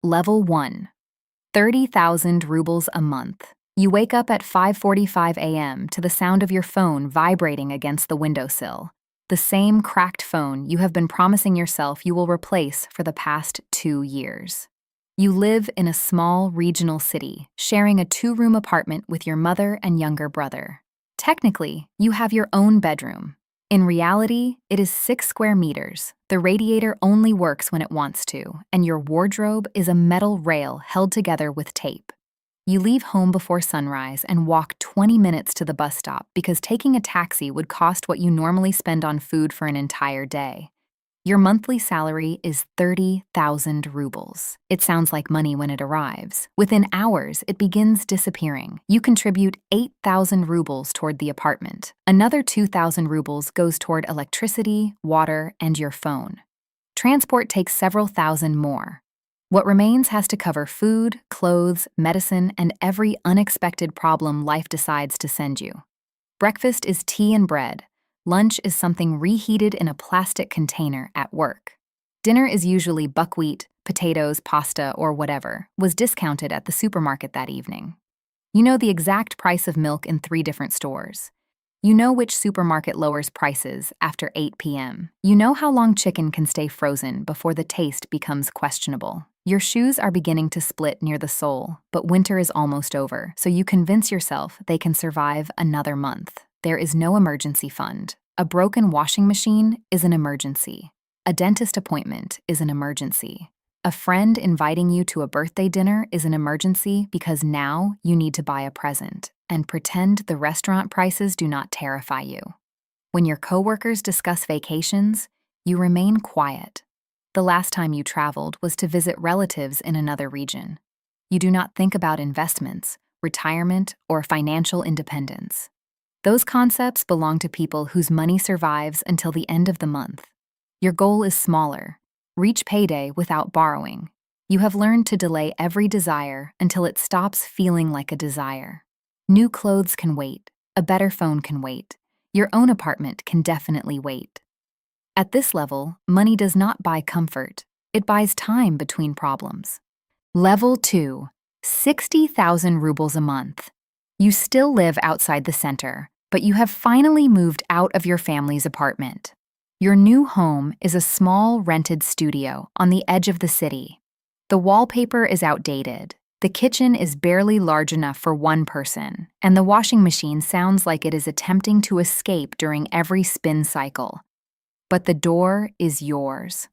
Level 1. 30,000 rubles a month. You wake up at 5:45 a.m. to the sound of your phone vibrating against the windowsill. The same cracked phone you have been promising yourself you will replace for the past 2 years. You live in a small regional city, sharing a 2-room apartment with your mother and younger brother. Technically, you have your own bedroom. In reality, it is 6 square meters. The radiator only works when it wants to, and your wardrobe is a metal rail held together with tape. You leave home before sunrise and walk 20 minutes to the bus stop because taking a taxi would cost what you normally spend on food for an entire day. Your monthly salary is 30,000 rubles. It sounds like money when it arrives. Within hours, it begins disappearing. You contribute 8,000 rubles toward the apartment. Another 2,000 rubles goes toward electricity, water, and your phone. Transport takes several thousand more. What remains has to cover food, clothes, medicine, and every unexpected problem life decides to send you. Breakfast is tea and bread. Lunch is something reheated in a plastic container at work. Dinner is usually buckwheat, potatoes, pasta, or whatever, was discounted at the supermarket that evening. You know the exact price of milk in 3 different stores. You know which supermarket lowers prices after 8 p.m. You know how long chicken can stay frozen before the taste becomes questionable. Your shoes are beginning to split near the sole, but winter is almost over, so you convince yourself they can survive another month. There is no emergency fund. A broken washing machine is an emergency. A dentist appointment is an emergency. A friend inviting you to a birthday dinner is an emergency because now you need to buy a present and pretend the restaurant prices do not terrify you. When your coworkers discuss vacations, you remain quiet. The last time you traveled was to visit relatives in another region. You do not think about investments, retirement, or financial independence. Those concepts belong to people whose money survives until the end of the month. Your goal is smaller. Reach payday without borrowing. You have learned to delay every desire until it stops feeling like a desire. New clothes can wait. A better phone can wait. Your own apartment can definitely wait. At this level, money does not buy comfort. It buys time between problems. Level 2. 60,000 rubles a month. You still live outside the center, but you have finally moved out of your family's apartment. Your new home is a small rented studio on the edge of the city. The wallpaper is outdated, the kitchen is barely large enough for one person, and the washing machine sounds like it is attempting to escape during every spin cycle. But the door is yours.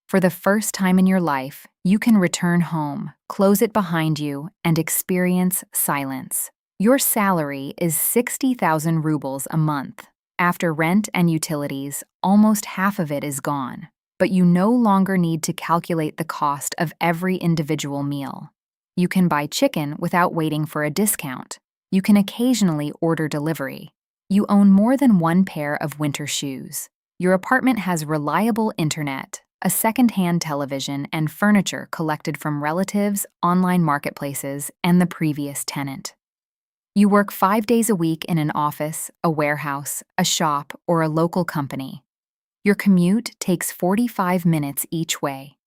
For the first time in your life, you can return home, close it behind you, and experience silence. Your salary is 60,000 rubles a month. After rent and utilities, almost half of it is gone, but you no longer need to calculate the cost of every individual meal. You can buy chicken without waiting for a discount. You can occasionally order delivery. You own more than 1 pair of winter shoes. Your apartment has reliable internet, a second-hand television, and furniture collected from relatives, online marketplaces, and the previous tenant. You work 5 days a week in an office, a warehouse, a shop, or a local company. Your commute takes 45 minutes each way.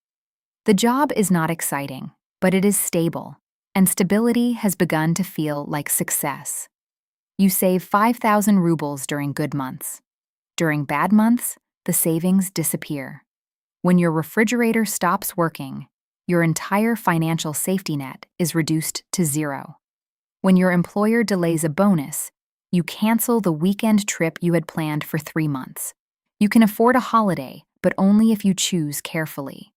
The job is not exciting, but it is stable, and stability has begun to feel like success. You save 5,000 rubles during good months. During bad months, the savings disappear. When your refrigerator stops working, your entire financial safety net is reduced to 0. When your employer delays a bonus, you cancel the weekend trip you had planned for 3 months. You can afford a holiday, but only if you choose carefully.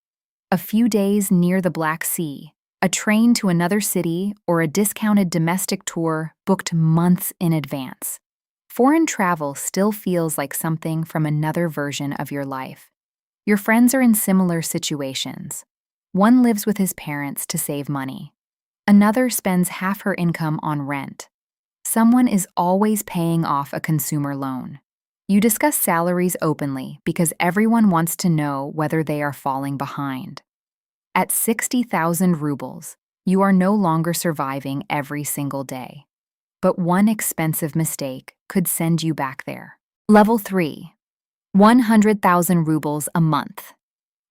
A few days near the Black Sea, a train to another city, or a discounted domestic tour booked months in advance. Foreign travel still feels like something from another version of your life. Your friends are in similar situations. One lives with his parents to save money. Another spends half her income on rent. Someone is always paying off a consumer loan. You discuss salaries openly because everyone wants to know whether they are falling behind. At 60,000 rubles, you are no longer surviving every single day. But one expensive mistake could send you back there. Level 3. 100,000 rubles a month.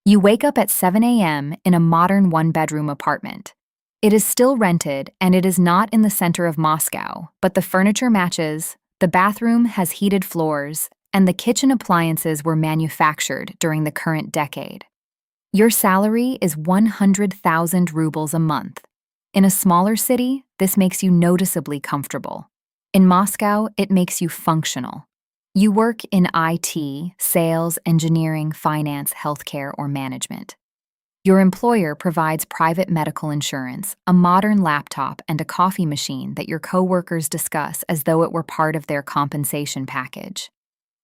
You wake up at 7 a.m. in a modern one-bedroom apartment. It is still rented and it is not in the center of Moscow, but the furniture matches, the bathroom has heated floors, and the kitchen appliances were manufactured during the current decade. Your salary is 100,000 rubles a month. In a smaller city, this makes you noticeably comfortable. In Moscow, it makes you functional. You work in IT, sales, engineering, finance, healthcare, or management. Your employer provides private medical insurance, a modern laptop, and a coffee machine that your coworkers discuss as though it were part of their compensation package.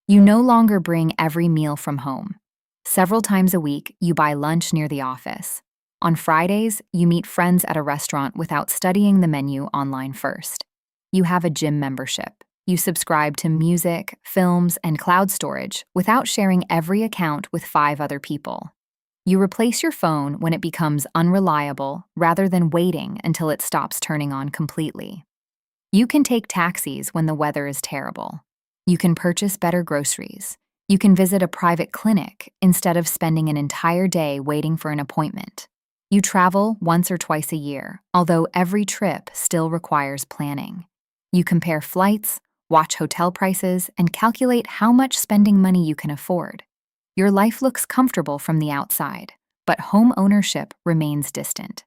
You no longer bring every meal from home. Several times a week, you buy lunch near the office. On Fridays, you meet friends at a restaurant without studying the menu online first. You have a gym membership. You subscribe to music, films, and cloud storage without sharing every account with 5 other people. You replace your phone when it becomes unreliable rather than waiting until it stops turning on completely. You can take taxis when the weather is terrible. You can purchase better groceries. You can visit a private clinic instead of spending an entire day waiting for an appointment. You travel once or twice a year, although every trip still requires planning. You compare flights, watch hotel prices, and calculate how much spending money you can afford. Your life looks comfortable from the outside, but home ownership remains distant.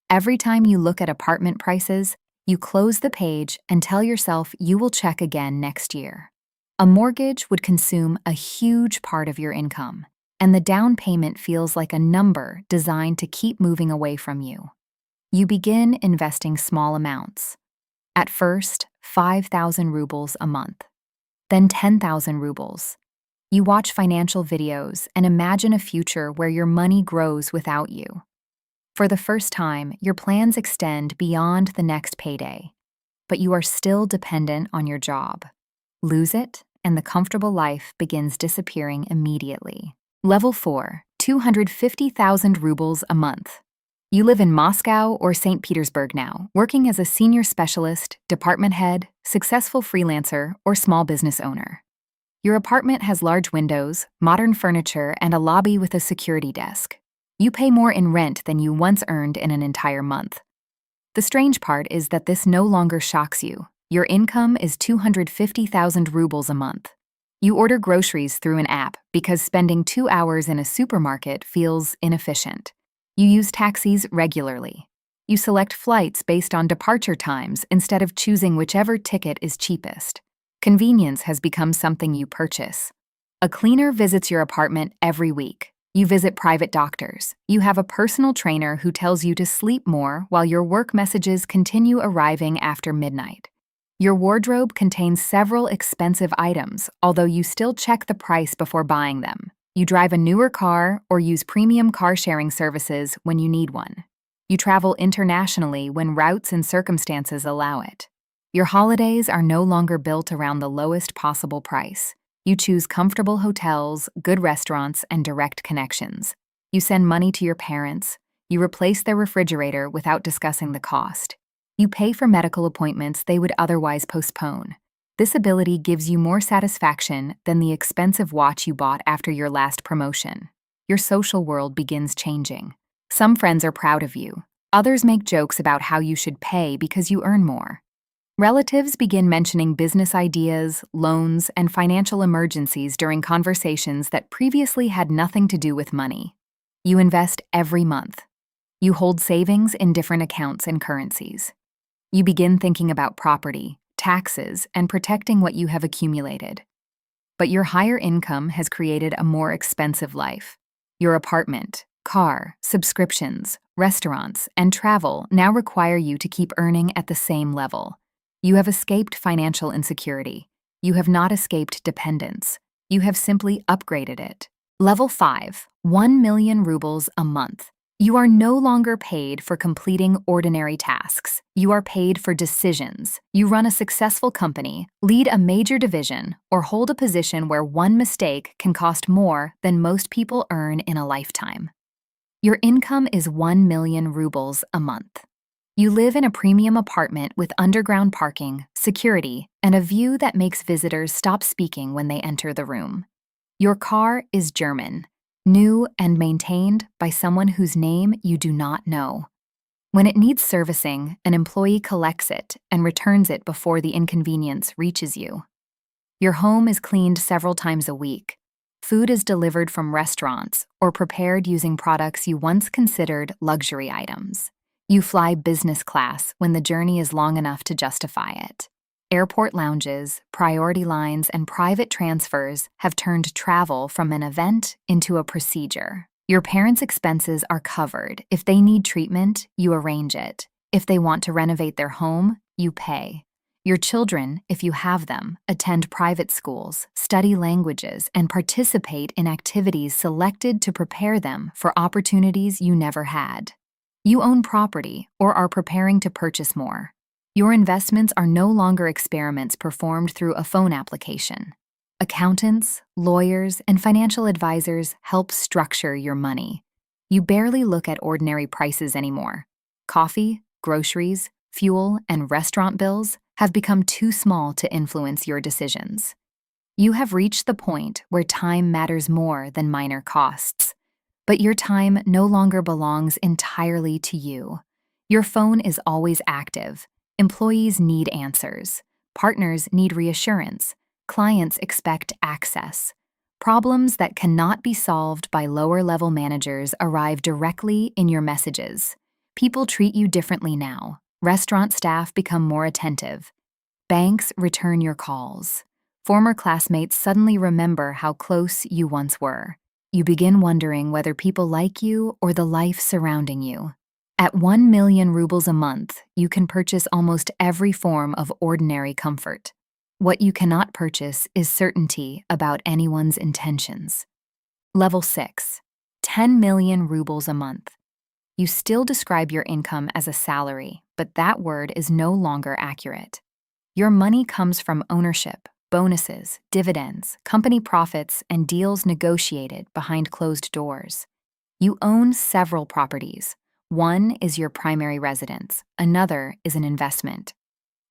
Every time you look at apartment prices, you close the page and tell yourself you will check again next year. A mortgage would consume a huge part of your income, and the down payment feels like a number designed to keep moving away from you. You begin investing small amounts. At first, 5,000 rubles a month, then 10,000 rubles. You watch financial videos and imagine a future where your money grows without you. For the first time, your plans extend beyond the next payday, but you are still dependent on your job. Lose it, and the comfortable life begins disappearing immediately. Level 4, 250,000 rubles a month. You live in Moscow or St. Petersburg now, working as a senior specialist, department head, successful freelancer, or small business owner. Your apartment has large windows, modern furniture, and a lobby with a security desk. You pay more in rent than you once earned in an entire month. The strange part is that this no longer shocks you. Your income is 250,000 rubles a month. You order groceries through an app because spending 2 hours in a supermarket feels inefficient. You use taxis regularly. You select flights based on departure times instead of choosing whichever ticket is cheapest. Convenience has become something you purchase. A cleaner visits your apartment every week. You visit private doctors. You have a personal trainer who tells you to sleep more while your work messages continue arriving after midnight. Your wardrobe contains several expensive items, although you still check the price before buying them. You drive a newer car or use premium car-sharing services when you need one. You travel internationally when routes and circumstances allow it. Your holidays are no longer built around the lowest possible price. You choose comfortable hotels, good restaurants, and direct connections. You send money to your parents. You replace their refrigerator without discussing the cost. You pay for medical appointments they would otherwise postpone. This ability gives you more satisfaction than the expensive watch you bought after your last promotion. Your social world begins changing. Some friends are proud of you. Others make jokes about how you should pay because you earn more. Relatives begin mentioning business ideas, loans, and financial emergencies during conversations that previously had nothing to do with money. You invest every month. You hold savings in different accounts and currencies. You begin thinking about property, taxes, and protecting what you have accumulated. But your higher income has created a more expensive life. Your apartment, car, subscriptions, restaurants, and travel now require you to keep earning at the same level. You have escaped financial insecurity. You have not escaped dependence. You have simply upgraded it. Level 5, 1 million rubles a month. You are no longer paid for completing ordinary tasks. You are paid for decisions. You run a successful company, lead a major division, or hold a position where one mistake can cost more than most people earn in a lifetime. Your income is 1 million rubles a month. You live in a premium apartment with underground parking, security, and a view that makes visitors stop speaking when they enter the room. Your car is German. new and maintained by someone whose name you do not know. When it needs servicing, an employee collects it and returns it before the inconvenience reaches you. Your home is cleaned several times a week. Food is delivered from restaurants or prepared using products you once considered luxury items. You fly business class when the journey is long enough to justify it. Airport lounges, priority lines, and private transfers have turned travel from an event into a procedure. Your parents' expenses are covered. If they need treatment, you arrange it. If they want to renovate their home, you pay. Your children, if you have them, attend private schools, study languages, and participate in activities selected to prepare them for opportunities you never had. You own property or are preparing to purchase more. Your investments are no longer experiments performed through a phone application. Accountants, lawyers, and financial advisors help structure your money. You barely look at ordinary prices anymore. Coffee, groceries, fuel, and restaurant bills have become too small to influence your decisions. You have reached the point where time matters more than minor costs. But your time no longer belongs entirely to you. Your phone is always active. Employees need answers. Partners need reassurance. Clients expect access. Problems that cannot be solved by lower-level managers arrive directly in your messages. People treat you differently now. Restaurant staff become more attentive. Banks return your calls. Former classmates suddenly remember how close you once were. You begin wondering whether people like you or the life surrounding you. At 1 million rubles a month, you can purchase almost every form of ordinary comfort. What you cannot purchase is certainty about anyone's intentions. Level 6. 10 million rubles a month. You still describe your income as a salary, but that word is no longer accurate. Your money comes from ownership, bonuses, dividends, company profits, and deals negotiated behind closed doors. You own several properties. One is your primary residence, another is an investment.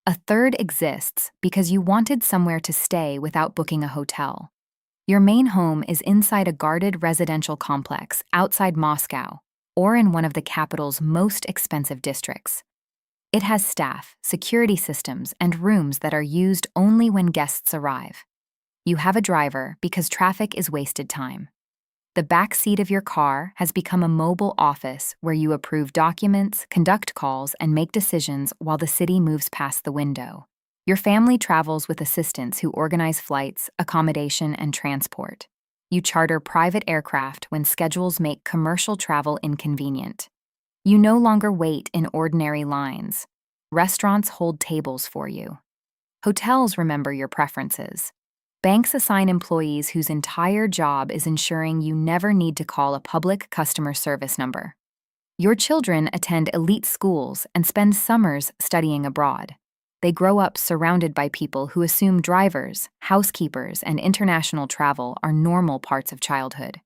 A third exists because you wanted somewhere to stay without booking a hotel. Your main home is inside a guarded residential complex outside Moscow or in one of the capital's most expensive districts. It has staff, security systems, and rooms that are used only when guests arrive. You have a driver because traffic is wasted time. The back seat of your car has become a mobile office where you approve documents, conduct calls, and make decisions while the city moves past the window. Your family travels with assistants who organize flights, accommodation, and transport. You charter private aircraft when schedules make commercial travel inconvenient. You no longer wait in ordinary lines. Restaurants hold tables for you. Hotels remember your preferences. Banks assign employees whose entire job is ensuring you never need to call a public customer service number. Your children attend elite schools and spend summers studying abroad. They grow up surrounded by people who assume drivers, housekeepers, and international travel are normal parts of childhood.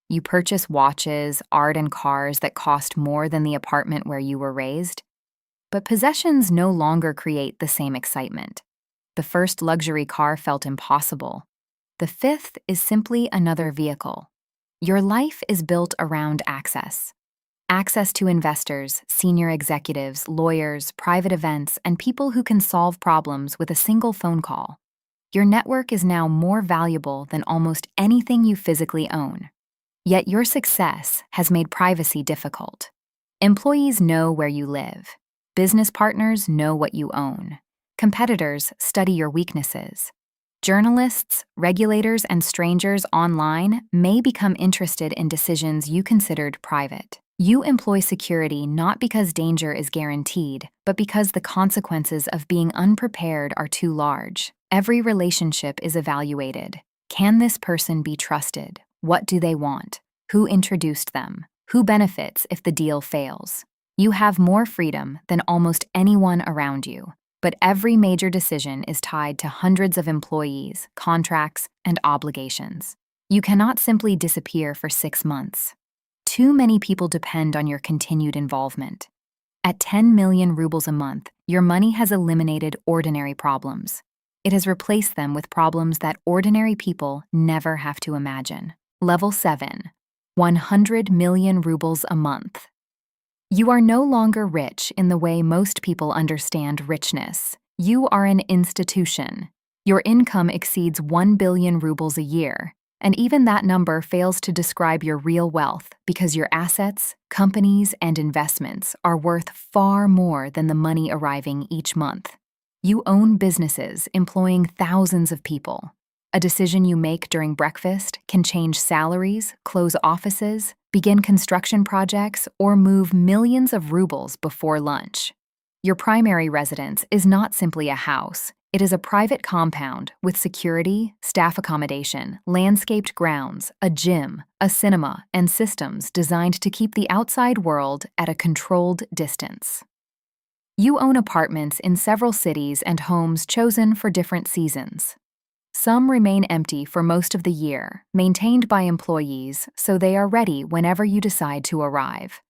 You purchase watches, art, and cars that cost more than the apartment where you were raised. But possessions no longer create the same excitement. The first luxury car felt impossible. The fifth is simply another vehicle. Your life is built around access. Access to investors, senior executives, lawyers, private events, and people who can solve problems with a single phone call. Your network is now more valuable than almost anything you physically own. Yet your success has made privacy difficult. Employees know where you live. Business partners know what you own. Competitors study your weaknesses. Journalists, regulators, and strangers online may become interested in decisions you considered private. You employ security not because danger is guaranteed, but because the consequences of being unprepared are too large. Every relationship is evaluated. Can this person be trusted? What do they want? Who introduced them? Who benefits if the deal fails? You have more freedom than almost anyone around you, but every major decision is tied to hundreds of employees, contracts, and obligations. You cannot simply disappear for 6 months. Too many people depend on your continued involvement. At 10 million rubles a month, your money has eliminated ordinary problems. It has replaced them with problems that ordinary people never have to imagine. Level 7. 100 million rubles a month. You are no longer rich in the way most people understand richness. You are an institution. Your income exceeds 1 billion rubles a year, and even that number fails to describe your real wealth because your assets, companies, and investments are worth far more than the money arriving each month. You own businesses employing thousands of people. A decision you make during breakfast can change salaries, close offices, begin construction projects, or move millions of rubles before lunch. Your primary residence is not simply a house. It is a private compound with security, staff accommodation, landscaped grounds, a gym, a cinema, and systems designed to keep the outside world at a controlled distance. You own apartments in several cities and homes chosen for different seasons. Some remain empty for most of the year, maintained by employees, so they are ready whenever you decide to arrive.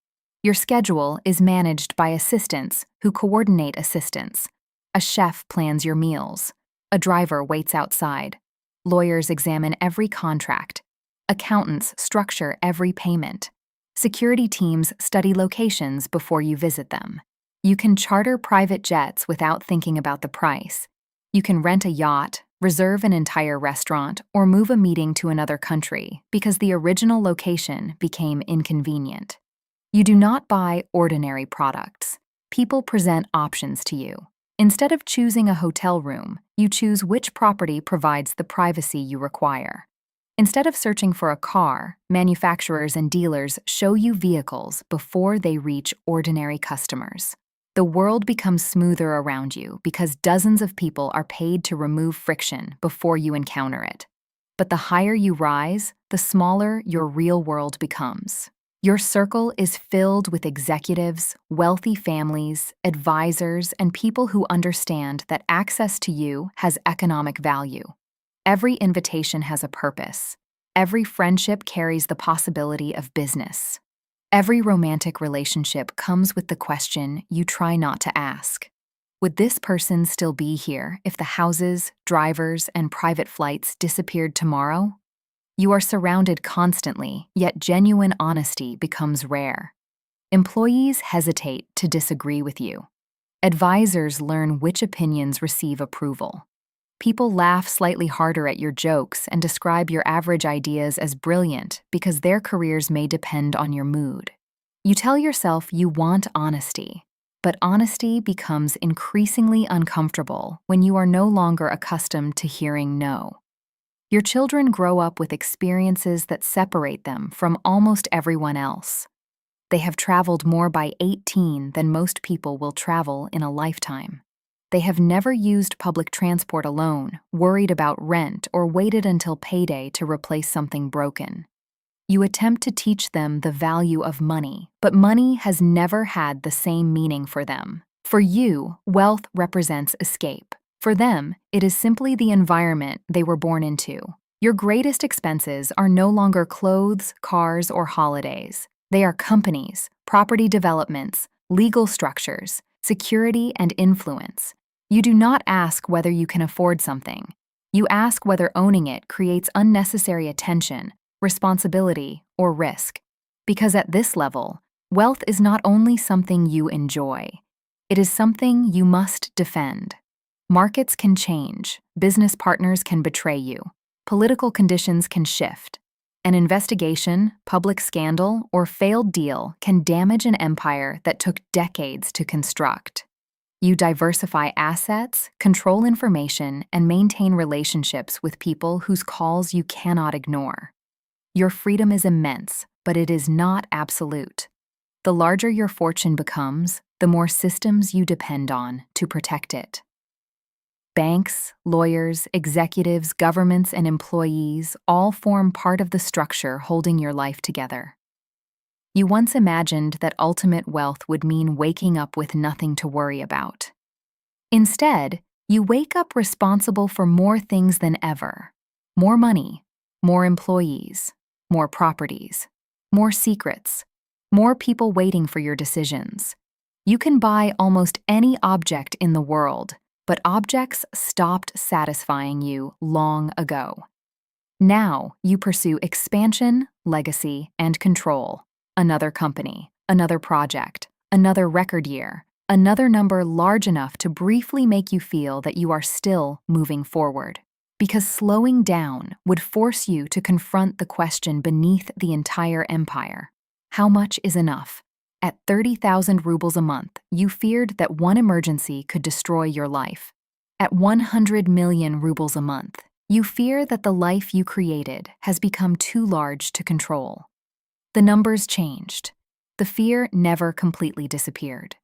Your schedule is managed by assistants who coordinate assistants. A chef plans your meals. A driver waits outside. Lawyers examine every contract. Accountants structure every payment. Security teams study locations before you visit them. You can charter private jets without thinking about the price. You can rent a yacht, reserve an entire restaurant, or move a meeting to another country because the original location became inconvenient. You do not buy ordinary products. People present options to you. Instead of choosing a hotel room, you choose which property provides the privacy you require. Instead of searching for a car, manufacturers and dealers show you vehicles before they reach ordinary customers. The world becomes smoother around you because dozens of people are paid to remove friction before you encounter it. But the higher you rise, the smaller your real world becomes. Your circle is filled with executives, wealthy families, advisors, and people who understand that access to you has economic value. Every invitation has a purpose. Every friendship carries the possibility of business. Every romantic relationship comes with the question you try not to ask. Would this person still be here if the houses, drivers, and private flights disappeared tomorrow? You are surrounded constantly, yet genuine honesty becomes rare. Employees hesitate to disagree with you. Advisors learn which opinions receive approval. People laugh slightly harder at your jokes and describe your average ideas as brilliant because their careers may depend on your mood. You tell yourself you want honesty, but honesty becomes increasingly uncomfortable when you are no longer accustomed to hearing no. Your children grow up with experiences that separate them from almost everyone else. They have traveled more by 18 than most people will travel in a lifetime. They have never used public transport alone, worried about rent, or waited until payday to replace something broken. You attempt to teach them the value of money, but money has never had the same meaning for them. For you, wealth represents escape. For them, it is simply the environment they were born into. Your greatest expenses are no longer clothes, cars, or holidays. They are companies, property developments, legal structures, security, and influence. You do not ask whether you can afford something. You ask whether owning it creates unnecessary attention, responsibility, or risk. Because at this level, wealth is not only something you enjoy, it is something you must defend. Markets can change, business partners can betray you, political conditions can shift. An investigation, public scandal, or failed deal can damage an empire that took decades to construct. You diversify assets, control information, and maintain relationships with people whose calls you cannot ignore. Your freedom is immense, but it is not absolute. The larger your fortune becomes, the more systems you depend on to protect it. Banks, lawyers, executives, governments, and employees all form part of the structure holding your life together. You once imagined that ultimate wealth would mean waking up with nothing to worry about. Instead, you wake up responsible for more things than ever. More money, more employees, more properties, more secrets, more people waiting for your decisions. You can buy almost any object in the world, but objects stopped satisfying you long ago. Now you pursue expansion, legacy, and control. Another company, another project, another record year, another number large enough to briefly make you feel that you are still moving forward. Because slowing down would force you to confront the question beneath the entire empire. How much is enough? At 30,000 rubles a month, you feared that one emergency could destroy your life. At 100 million rubles a month, you fear that the life you created has become too large to control. The numbers changed. The fear never completely disappeared.